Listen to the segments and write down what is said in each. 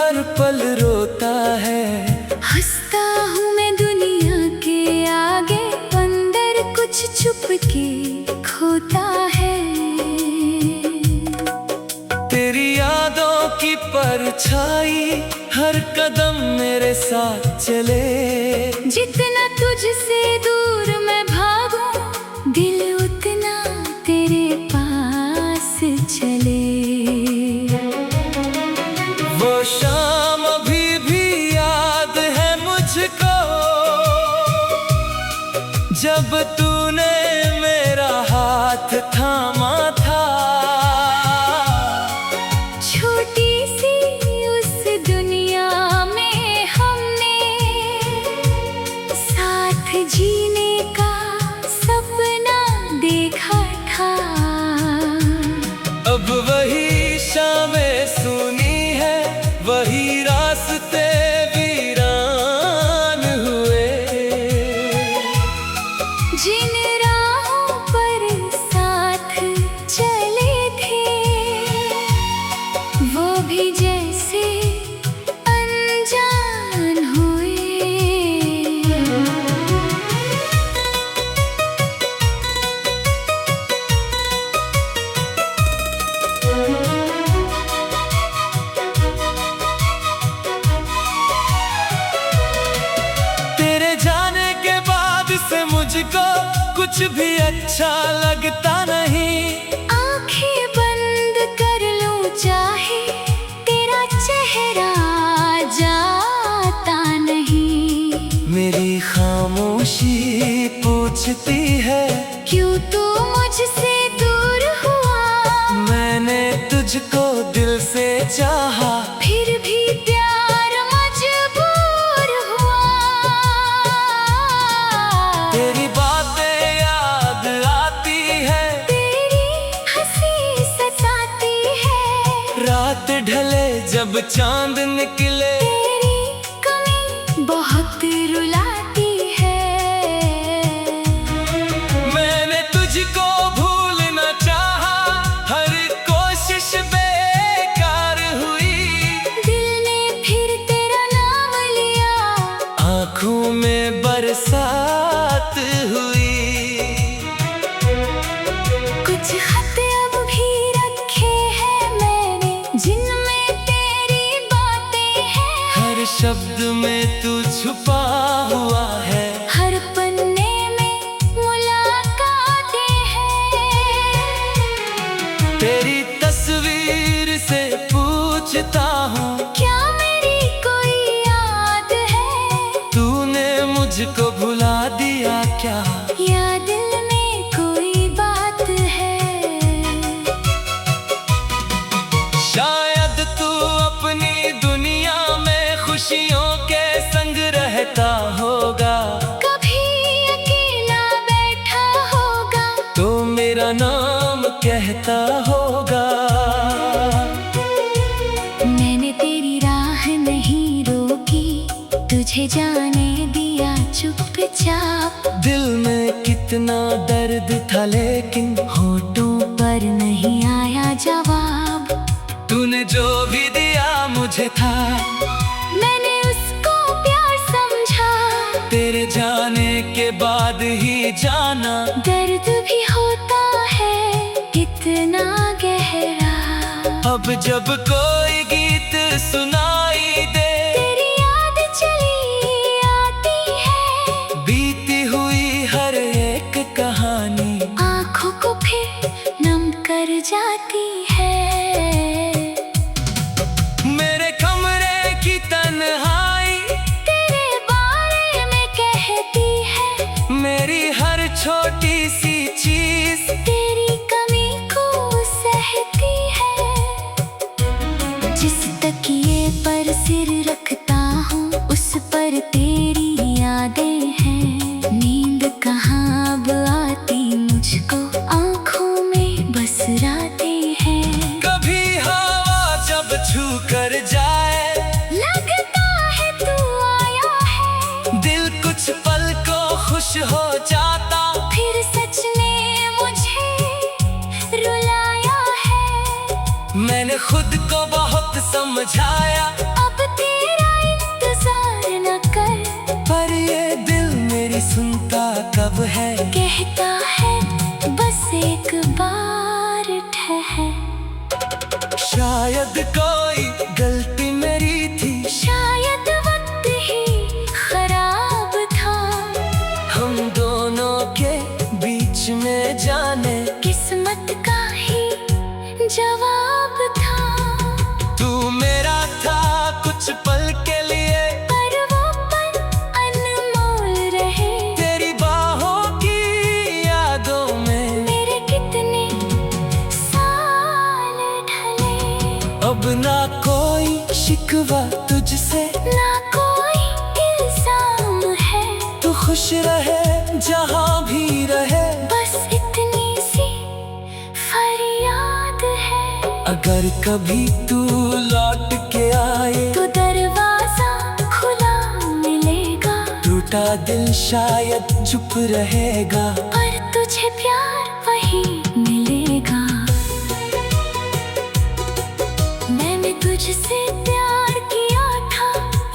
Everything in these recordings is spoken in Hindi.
हर पल रोता है। हंसता हूँ मैं दुनिया के आगे, अंदर कुछ छुप के खोता है। तेरी यादों की परछाई हर कदम मेरे साथ चले। जितना तुझसे दूर मैं भागूं, दिल उतना तेरे पास चले। वो शाम अभी भी याद है मुझको, जब तूने मेरा हाथ थामा था। छोटी सी उस दुनिया में हमने साथ जीने का सपना देखा था। अब वही शामें सुनी है, वही रास्ते वीरान हुए। जिन राहों पर साथ चले थे, वो भी जैसे अनजान हुए। तेरे जाने के बाद से मुझको कुछ भी अच्छा लगता नहीं। आंखें बंद कर लूं चाहे, तेरा चेहरा जाता नहीं। मेरी खामोशी पूछती है, क्यों तू मुझसे दूर हुआ? मैंने तुझको दिल से चाहा, फिर भी प्यार मजबूर हुआ। तेरी बातें याद आती है, तेरी हंसी सताती है। रात ढले जब चांद निकले, तेरी कमी बहुत रुलाती है। मैंने तुझको भूलना चाहा, हर कोशिश बेकार हुई। दिल ने फिर तेरा नाम लिया, आँखों में बरसात हुई। कुछ खत अब भी रखे हैं मैंने, जिनमें तेरी बातें हैं। हर शब्द में तू छुपा हुआ है, हर पन्ने में मुलाकातें हैं। तेरी तस्वीर से पूछता हूँ, क्या मेरी कोई याद है? तूने मुझको भुला दिया क्या? या दिल में कोई बात है? शायद तू अपनी दुनिया में खुशियों के संग रहता होगा। कभी अकेला बैठा होगा, तो मेरा नाम कहता होगा। मैंने तेरी राह नहीं रोकी, तुझे जाने दिया चुपचाप। दिल में कितना दर्द था, लेकिन होठों पर नहीं आया जवाब। तूने जो भी दिया मुझे था, मैंने उसको प्यार समझा। तेरे जाने के बाद ही जाना। दर्द भी होता है इतना गहरा, अब जब कोई गीत सुनाई दे, तेरी याद चली आती है। बीती हुई हर एक कहानी आँखों को फिर नम कर जाती है। मेरे कमरे की तन्हाई तेरे बारे में कहती है, मेरी हर छोटी सी चीज तेरी कमी को सहती है। जिस तकिए पर सिर रखता हूँ, उस पर तेरी यादें हैं। नींद कहाँ अब आती मुझको, आँखों में बस रातें हैं। कभी हवा जब छू कर जाए, लगता है तू आया है। दिल कुछ पल को खुश हो जाता, फिर सच ने मुझे रुलाया है। मैंने खुद को बहुत समझाया। अब शायद कोई गलती मेरी थी, शायद वक्त ही खराब था। हम दोनों के बीच में जाने किस्मत का ही जवाब था। तू मेरा था कुछ पल के लिए, पर वो पल अनमोल रहे। तेरी बाहों की यादों में मेरे कितने साल ढले। अब ना कोई शिकवा तुझसे, ना कोई इल्जाम है। तू खुश रहे जहाँ भी रहे, बस इतनी सी फरियाद है। अगर कभी तू लौट के आए तो दरवाजा खुला मिलेगा। टूटा दिल शायद चुप रहेगा, पर तुझे प्यार वही मिलेगा। मैंने तुझसे प्यार किया था,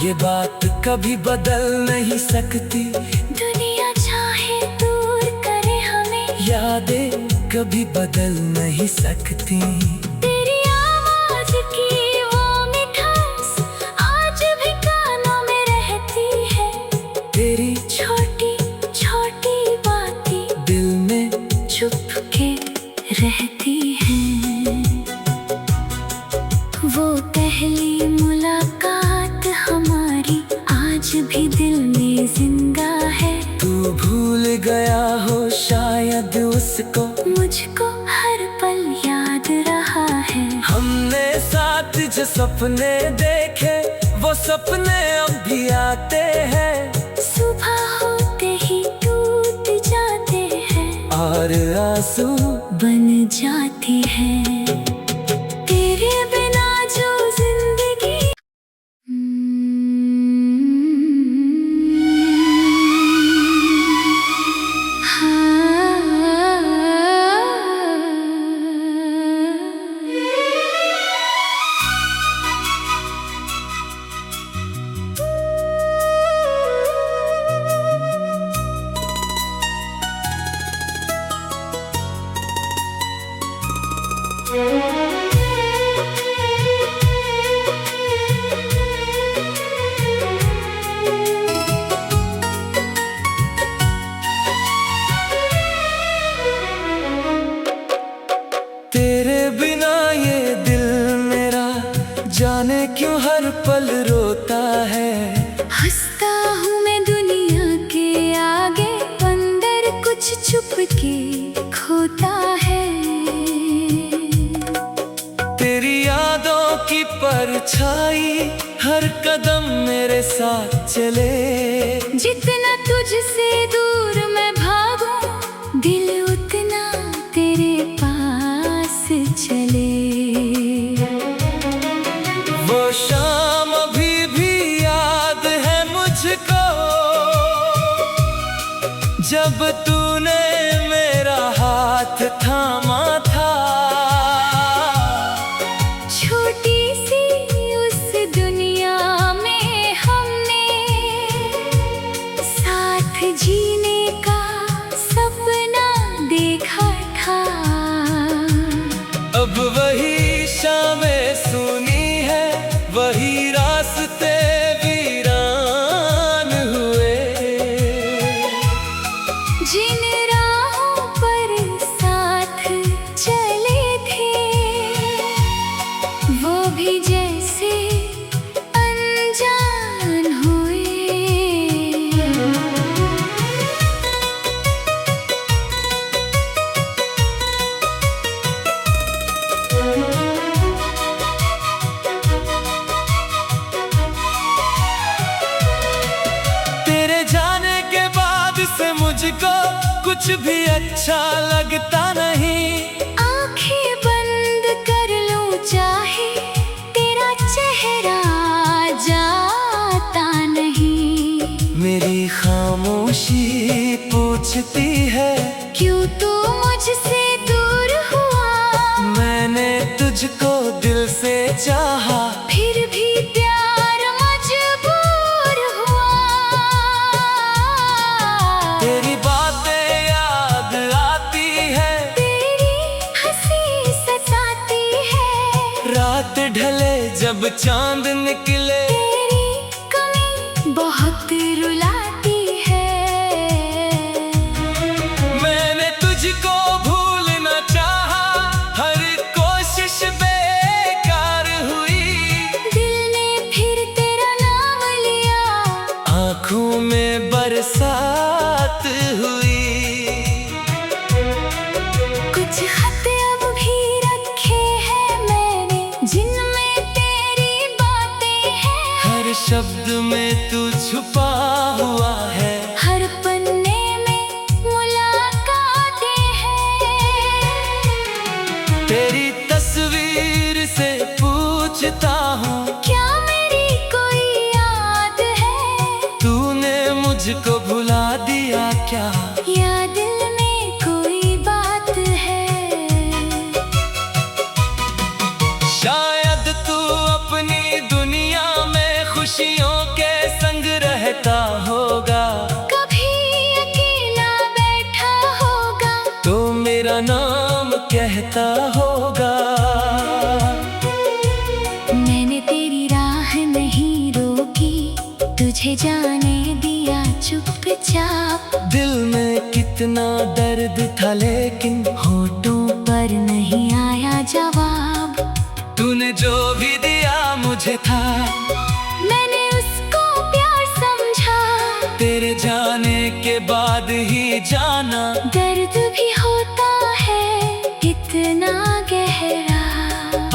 ये बात कभी बदल नहीं सकती। दुनिया चाहे दूर करे हमें, यादें कभी बदल नहीं सकती। तेरी आवाज की वो मिठास आज भी कानों में रहती है। तेरी छोटी छोटी बातें दिल में चुप के रहती हैं। वो पहली मुलाकात हमारी आज भी दिल में जिंदा है। तू भूल गया हो शायद उसको, मुझको हर पल याद रहा है। हमने साथ जो सपने देखे वो सपने अब भी आते हैं। सुबह होते ही टूट जाते हैं और आंसू बन जाते हैं। तेरे बिना जो जिंदगी तेरे बिना ये दिल मेरा जाने क्यों हर पल रोता है। हंसता हूँ मैं दुनिया के आगे, अंदर कुछ छुप के खोता है। तेरी यादों की परछाई हर कदम मेरे साथ चले। जितना तुझसे दूर मैं भागूं, दिल उतना तेरे पास चले। वो शाम अभी भी याद है मुझको, जब तूने मेरा हाथ थामा था। छोटी सी उस दुनिया में हमने साथ जीने का सपना देखा था। अब वही शामें सुनी है, वही रास्ते वीरान हुए। जिन राहों पर साथ चले थे, वो भी जैसे अनजान हुए। तेरे जाने के बाद से मुझको कुछ भी अच्छा लगता नहीं। आंखें बंद कर लूं चाहे, तेरा चेहरा जाता नहीं। मेरी खामोशी पूछती है, क्यों तू मुझसे दूर हुआ। मैंने तुझको दिल से चाहा, फिर भी प्यार मजबूर हुआ। तेरी बातें याद आती है, तेरी हंसी सताती है। रात चांद निकले। तेरी कमी बहुत रुलाती है। मैंने तुझको भूलना चाहा, हर कोशिश बेकार हुई। दिल ने फिर तेरा नाम लिया, आँखों में बरसात हुई। कुछ खत अब भी रखे हैं मैंने, जिनमें तेरी बातें हैं। हर शब्द में तू छुपा हुआ है, हर पन्ने में मुलाकातें हैं। तेरी तस्वीर से पूछता हूँ, क्या मेरी कोई याद है? तूने मुझको भुला दिया क्या? या दिल में कोई बात है? शायद तू अपनी दुनिया में खुशियों के संग रहता होगा। कभी अकेला बैठा होगा, तो मेरा नाम कहता होगा। मैंने तेरी राह नहीं रोकी, तुझे जाने दिया चुपचाप। दिल में कितना दर्द था, लेकिन होठों पर नहीं आया जवाब। तूने जो भी दिया मुझे था, मैंने उसको प्यार समझा। तेरे जाने के बाद ही जाना। दर्द भी होता है इतना गहरा।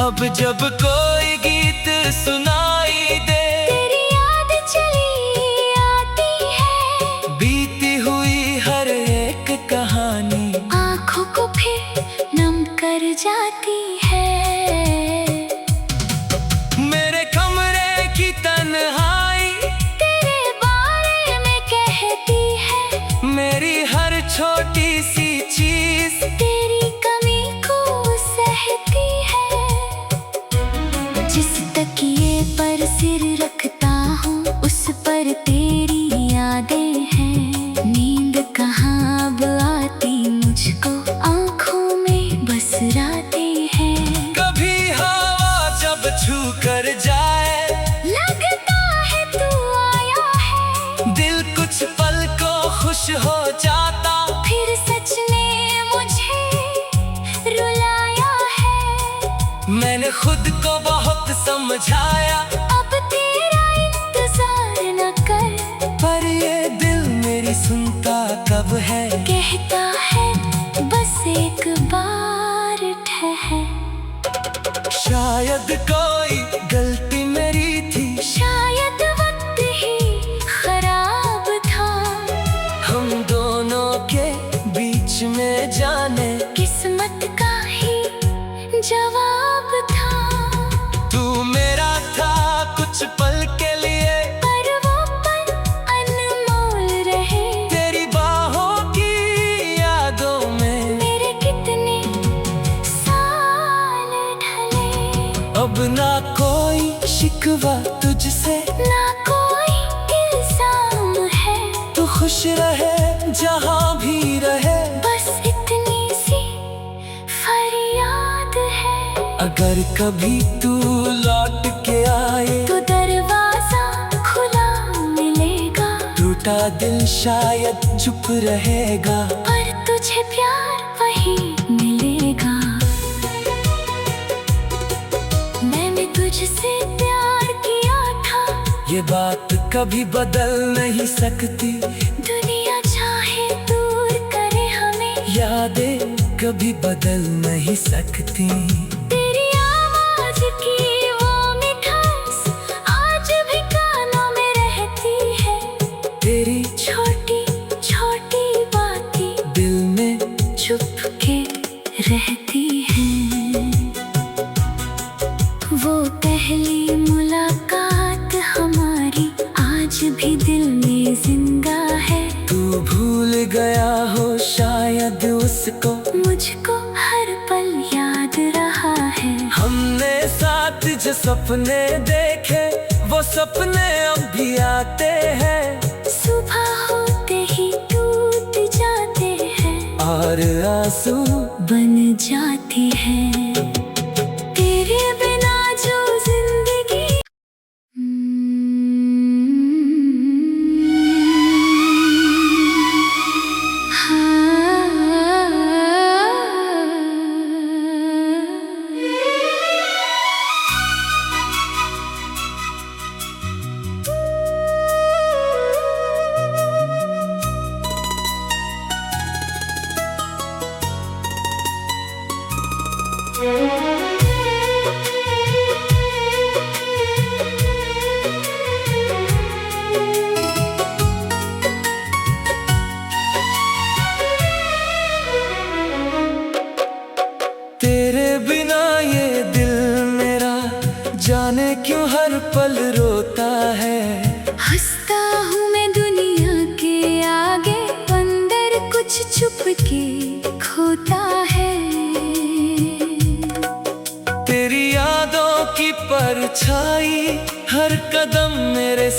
अब जब कोई गीत सुनाई दे, तेरी याद चली आती है। बीती हुई हर एक कहानी आँखों को फिर नम कर जाती है। मेरे कमरे की तन्हाई तेरे बारे में कहती है। मेरी हर छोटी सी चीज तेरी कमी को सहती है। जिस तकिए पर सिर रखता हूँ, उस पर तेरी यादें हैं। नींद कहाँ अब आती मुझको, आँखों में बस रातें हैं। कभी हवा जब छू कर जाए, लगता है तू आया है। दिल कुछ पल को खुश हो जाता। फिर सच ने मुझे रुलाया है। मैंने खुद को बहुत समझाया, अब तेरा इंतजार न कर। पर ये दिल मेरी सुनता कब है? कहता है बस एक बार ठहर। शायद कोई गलती मेरी थी, शायद वक्त ही खराब था। हम दोनों के बीच में जाने किस्मत का ही जवाब था। तू मेरा था कुछ पल के लिए, पर वो पल अनमोल रहे। तेरी बाहों की यादों में मेरे कितने साल ढले। अब ना कोई शिकवा तुझसे, ना कोई इल्जाम है। तू खुश रहे जहाँ भी रहे। बस इतनी सी फरियाद है। अगर कभी तू लौट के आए, तो दरवाजा खुला मिलेगा। टूटा दिल शायद चुप रहेगा। पर तुझे प्यार वही मिलेगा। मैंने तुझसे प्यार किया था, ये बात कभी बदल नहीं सकती। दुनिया चाहे दूर करे हमें, यादें कभी बदल नहीं सकती। तेरी आवाज की वो मिठास आज भी कानों में रहती है। तेरी छोटी छोटी बातें दिल में चुप के रहती हैं। वो पहली मुलाकात हमारी आज भी दिल में जिंदा है। तू भूल गया हो शायद उसको, मुझको हर पल याद रहा है। हमने साथ जो सपने देखे, वो सपने अब भी आते हैं। सुबह होते ही टूट जाते हैं और आंसू बन जाते हैं। तेरे बिना जो जिंदगी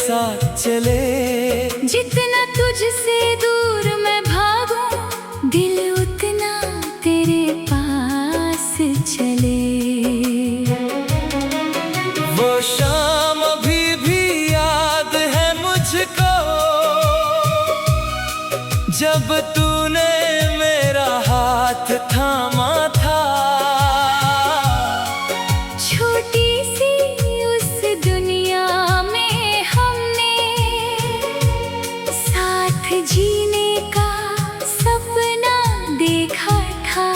साथ चले। जितना तुझसे दूर मैं भागूं, दिल उतना तेरे पास चले। वो शाम अभी भी याद है मुझको, जब तूने मेरा हाथ थामा था। छोटी सी उस दुनिया में हमने साथ जीने का सपना देखा था।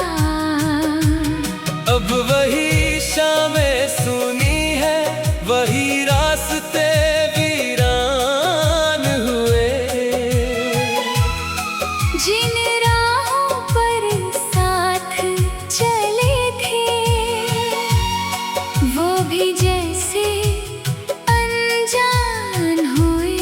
अब वही शामें सुनी है, वही रास्ते वीरान हुए। जिन राहों पर साथ चले थे, वो भी जैसे अनजान हुए।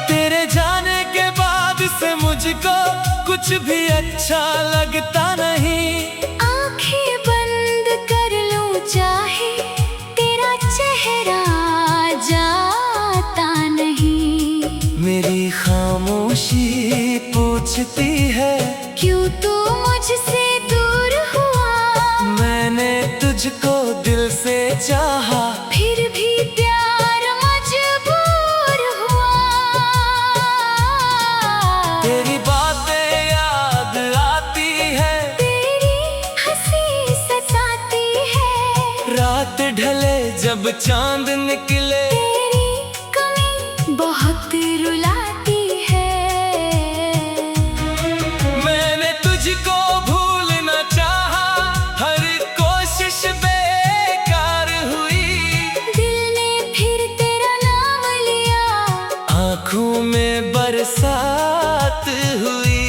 तेरे जाने के बाद से मुझको कुछ भी अच्छा लगता नहीं। आंखें बंद कर लूं चाहे, तेरा चेहरा जाता नहीं। मेरी खामोशी पूछती है, क्यों तू मुझसे दूर हुआ? मैंने तुझको दिल से चाहा, फिर भी प्यार मजबूर हुआ। तेरी बातें याद आती है, तेरी हंसी सताती है। रात ढले जब चांद निकले, तेरी कमी बहुत रुलाती है। मैंने तुझको भूलना चाहा, हर कोशिश बेकार हुई। दिल ने फिर तेरा नाम लिया, आँखों में बरसात हुई।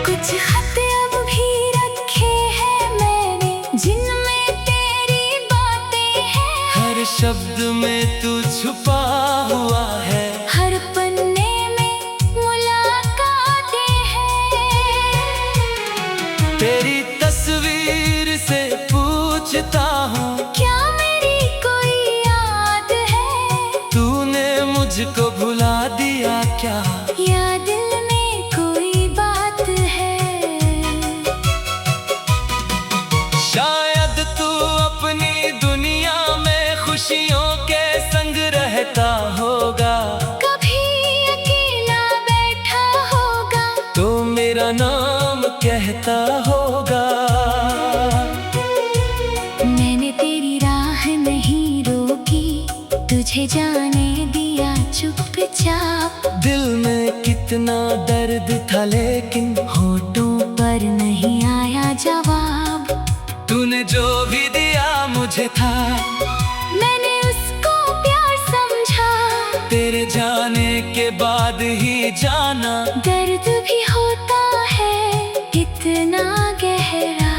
कुछ खत अब भी रखे हैं मैंने, जिनमें तेरी बातें हैं। हर शब्द में तू छुपा हुआ है, हर पन्ने में मुलाकातें हैं। तेरी तस्वीर से पूछता हूँ, क्या मेरी कोई याद है? तूने मुझको भुला दिया क्या? या दिल में कोई बात है? शायद तू अपनी दुनिया में खुशियों के संग रहता होगा, कभी अकेला बैठा होगा, तो मेरा नाम कहता होगा। मैंने तेरी राह नहीं रोकी, तुझे जाने दिया चुपचाप। दिल में कितना दर्द था, लेकिन होठों पर नहीं आया जवाब। तूने जो भी दिया मुझे था, मैंने उसको प्यार समझा। तेरे जाने के बाद ही जाना, दर्द भी होता है इतना गहरा।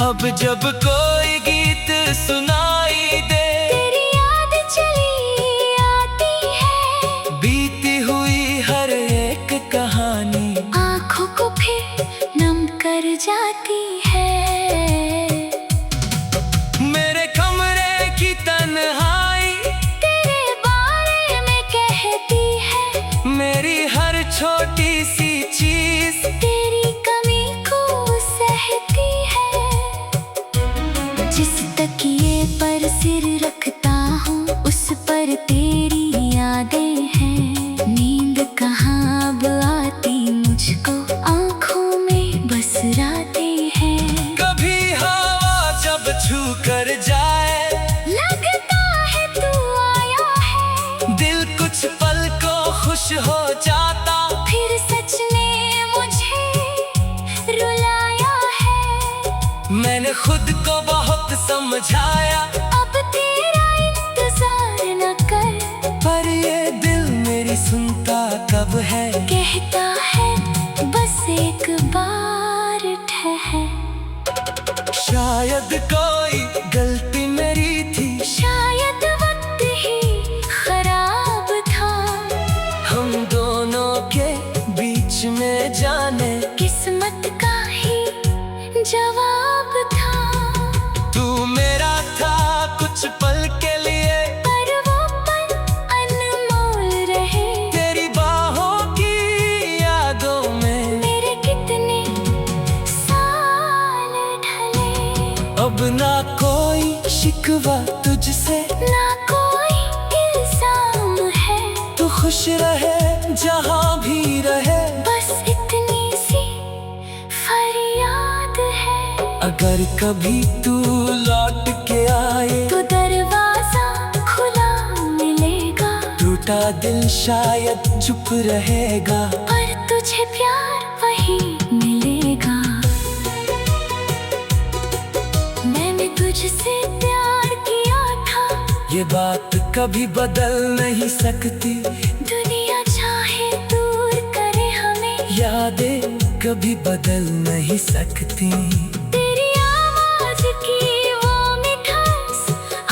अब जब कोई गीत सुनाई दे, तेरी याद चली आती है। बीती हुई हर एक कहानी आँखों को फिर नम कर जाती है। मेरे कमरे की तन्हाई तेरे बारे में कहती है। मेरी हर छोटी सी चीज तेरी कमी को सहती है। जिस तकिए पर सिर रखता हूँ, उस पर तेरी यादें हैं। नींद कहाँ अब आती मुझको, आँखों में बस रातें हैं। कभी हवा जब छू कर जाए, लगता है तू आया है। दिल कुछ पल को खुश हो जाता, फिर सच ने मुझे रुलाया है। मैंने खुद को बहुत समझाया, अब तेरा इंतजार न कर। पर ये दिल मेरी सुनता कब है? कहता है बस एक बार ठहर। शायद कोई गलती मेरी थी, शायद वक्त ही सिवा तुझसे ना कोई इल्जाम है। तू खुश रहे जहाँ भी रहे, बस इतनी सी फरियाद है। अगर कभी तू लौट के आए तो दरवाजा खुला मिलेगा। टूटा दिल शायद चुप रहेगा, पर तुझे प्यार वही मिलेगा। मैंने तुझसे प्यार किया था, ये बात कभी बदल नहीं सकती। दुनिया चाहे दूर करे हमें, यादें कभी बदल नहीं सकती। तेरी आवाज की वो मिठास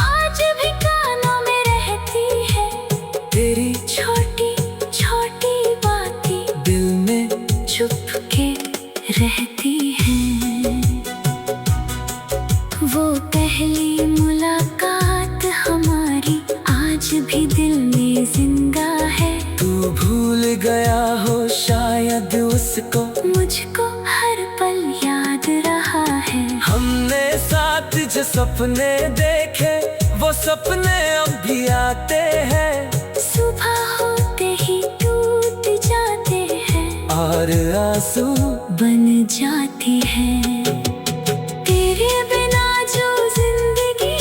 आज भी कानों में रहती है। तेरी छोटी छोटी बातें दिल में चुप के रहती हैं। वो पहली मुलाकात हमारी आज भी दिल में जिंदा है। तू भूल गया हो शायद उसको, मुझको हर पल याद रहा है। हमने साथ जो सपने देखे वो सपने अब भी आते हैं। सुबह होते ही टूट जाते हैं और आंसू बन जाते हैं। तेरे बिना जो जिंदगी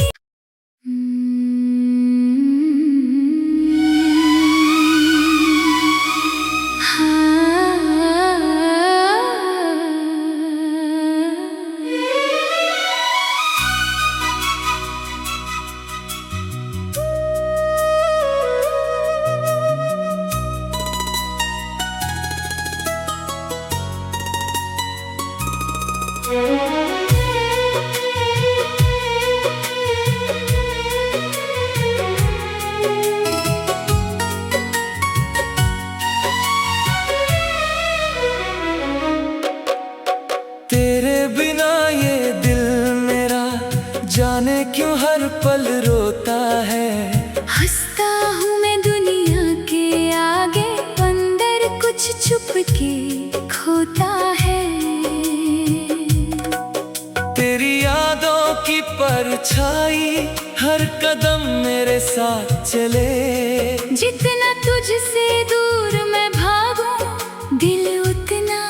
तेरे बिना ये दिल मेरा जाने क्यों हर पल रोता है। हंसता हूँ मैं दुनिया के आगे, अंदर कुछ छुप के खोता है। तेरी यादों की परछाई हर कदम मेरे साथ चले। जितना तुझसे दूर मैं भागूं, दिल उतना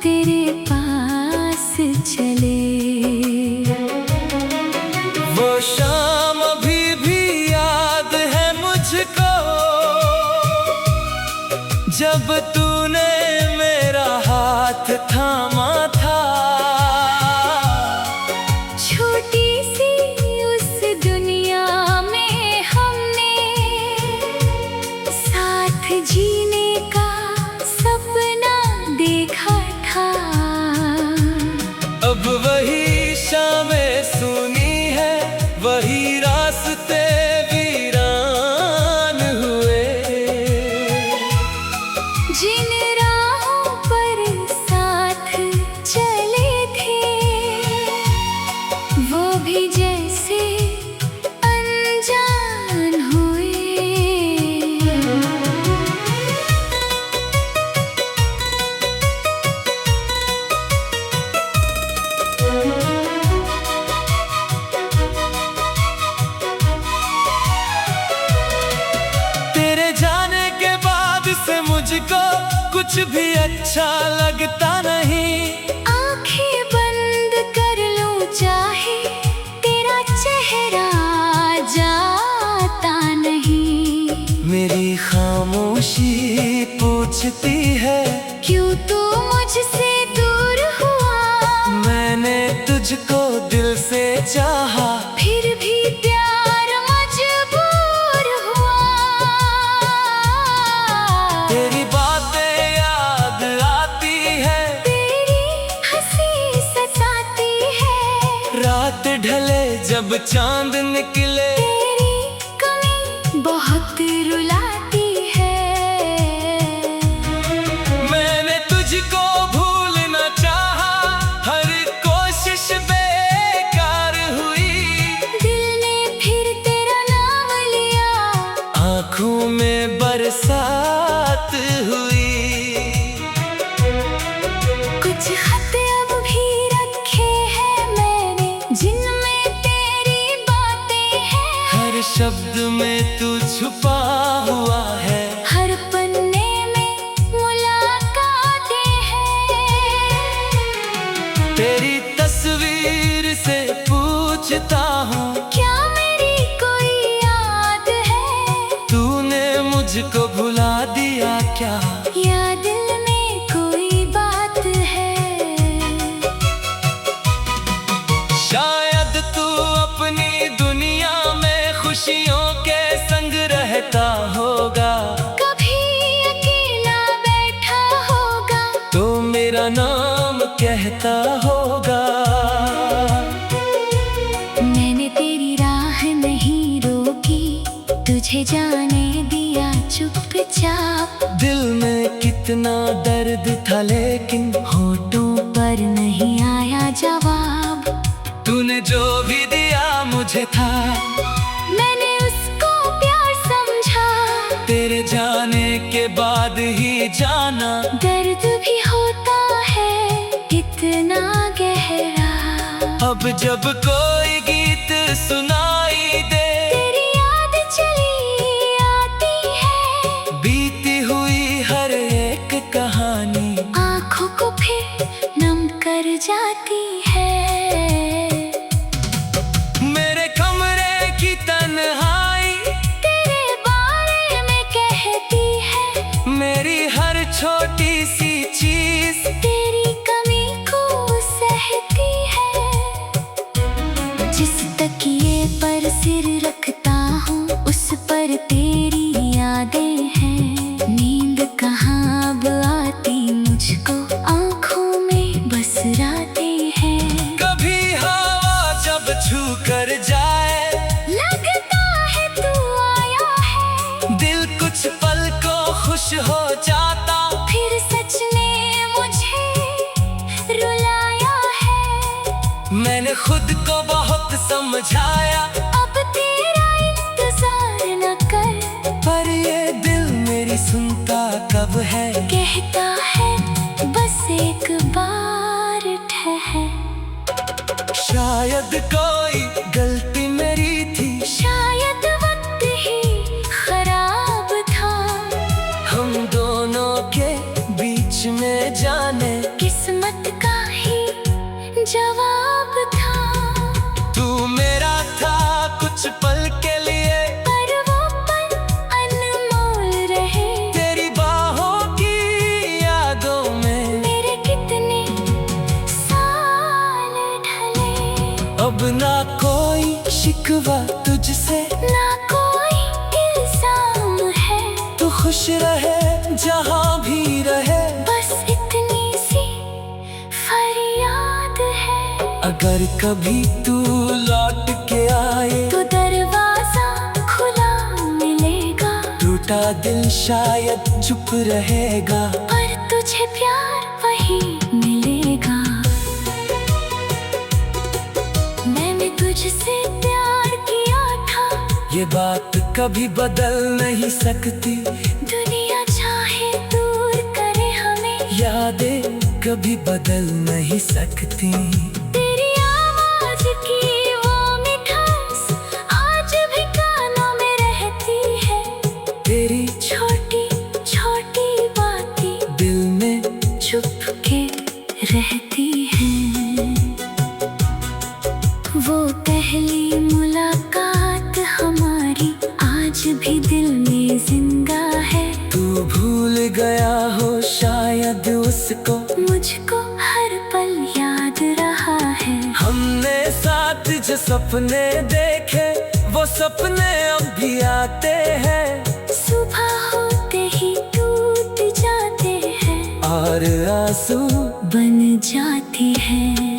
तेरे पास चले। वो शाम अभी भी याद है मुझको, जब तूने मेरा हाथ थामा था। छोटी सी उस दुनिया में हमने साथ जीने का सपना देखा था। अब वही शामें सुनी है, वही रास्ते वीरान हुए। जिन राहों पर साथ चले थे, वो भी जैसे अनजान हुए। तेरे जाने के बाद से मुझको कुछ भी अच्छा लगता नहीं। आंखें बंद कर लूं चाहे, तेरा चेहरा जाता नहीं। मेरी खामोशी पूछती है, क्यों तू मुझसे दूर हुआ? मैंने तुझको दिल से चाहा, फिर भी प्यार मजबूर हुआ। तेरी बातें याद आती है, तेरी हंसी सताती है। रात ढले जब चांद निकले, तेरी कमी बहुत रुलाती है। मैंने तुझको भूलना चाहा, हर कोशिश बेकार हुई। दिल ने फिर तेरा नाम लिया, आँखों में बरसात हुई। कुछ खत अब भी रखे हैं मैंने, जिनमें तेरी बातें में तू छुपा हुआ है। हर पन्ने में मुलाकातें हैं। तेरी तस्वीर से पूछता हूँ, क्या मेरी कोई याद है? तूने मुझको भुला दिया क्या? या दिल में कोई बात है? शायद तू अपनी दुनिया में खुशियों के संग रहता होगा। कभी अकेला बैठा होगा तो मेरा नाम कहता होगा। मैंने तेरी राह नहीं रोकी, तुझे जाने दिया चुपचाप। दिल में कितना दर्द था लेकिन होठों पर नहीं आया जवाब। तूने जो भी दिया मुझे था, मैंने उसको प्यार समझा। तेरे जाने के बाद ही जाना। दर्द भी होता है इतना गहरा। अब जब कोई गीत सुनाई दे, तेरी याद चली आती है। बीती हुई हर एक कहानी आँखों को फिर नम कर जाती है। मेरे कमरे की तन्हाई तेरे बारे में कहती है। मेरी हर छोटी सी चीज तेरी कमी को सहती है। जिस तकिए पर सिर रखता हूँ उस पर तेरी यादें हैं। नींद कहाँ अब आती मुझको, आँखों में बस रातें हैं। कभी हवा जब छू कर जाए, लगता है तू आया है। दिल कुछ पल को खुश हो जाता। फिर सच ने मुझे रुलाया है। मैंने खुद को बहुत समझाया, अब तेरा इंतजार न कर। पर ये दिल मेरी सुनता कब है? कहता है बस एक बार ठहर। शायद कोई गलती मेरी थी, शायद वक्त ही खराब था। हम दोनों के बीच में जाने किस्मत का ही जवाब था। तू मेरा था कुछ पल के लिए, पर वो पल अनमोल रहे। तेरी बाहों की यादों में मेरे कितने साल ढले। अब ना कोई शिकवा तुझसे, ना कोई इल्जाम है। तू खुश रहे जहाँ भी रहे। बस इतनी सी फरियाद है। अगर कभी तू लौट के आए, तो दरवाजा खुला मिलेगा। टूटा दिल शायद चुप रहेगा। पर तुझे प्यार वही मिलेगा। मैंने तुझसे प्यार किया था। ये बात कभी बदल नहीं सकती। दुनिया चाहे दूर करे हमें, यादें कभी बदल नहीं सकती। तेरी आवाज की वो मिठास आज भी कानों में रहती है। तेरी छोटी छोटी बातें दिल में चुप के रहती हैं। वो पहली मुलाकात हमारी आज भी दिल में जिंदा है। तू भूल गया हो शायद उसको, मुझको हर पल याद रहा है। हमने साथ जो सपने देखे वो सपने अब भी आते हैं। सुबह होते ही टूट जाते हैं और आंसू बन जाते हैं।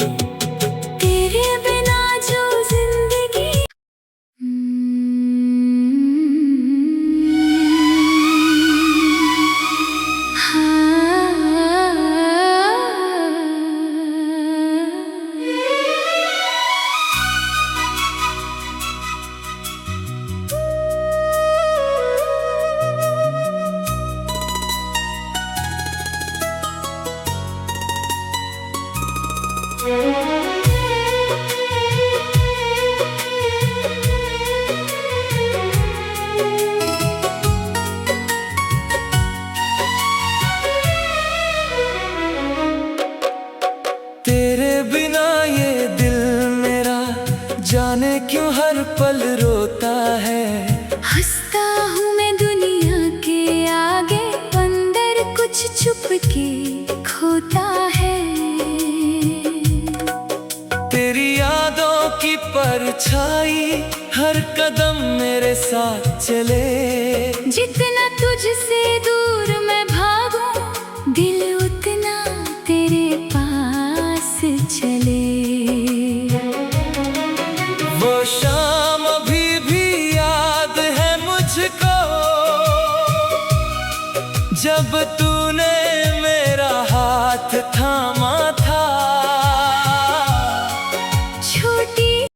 तेरे बिना जो जिंदगी आई, हर कदम मेरे साथ चले। जितना तुझसे दूर मैं भागूं, दिल उतना तेरे पास चले। वो शाम अभी भी याद है मुझको, जब तू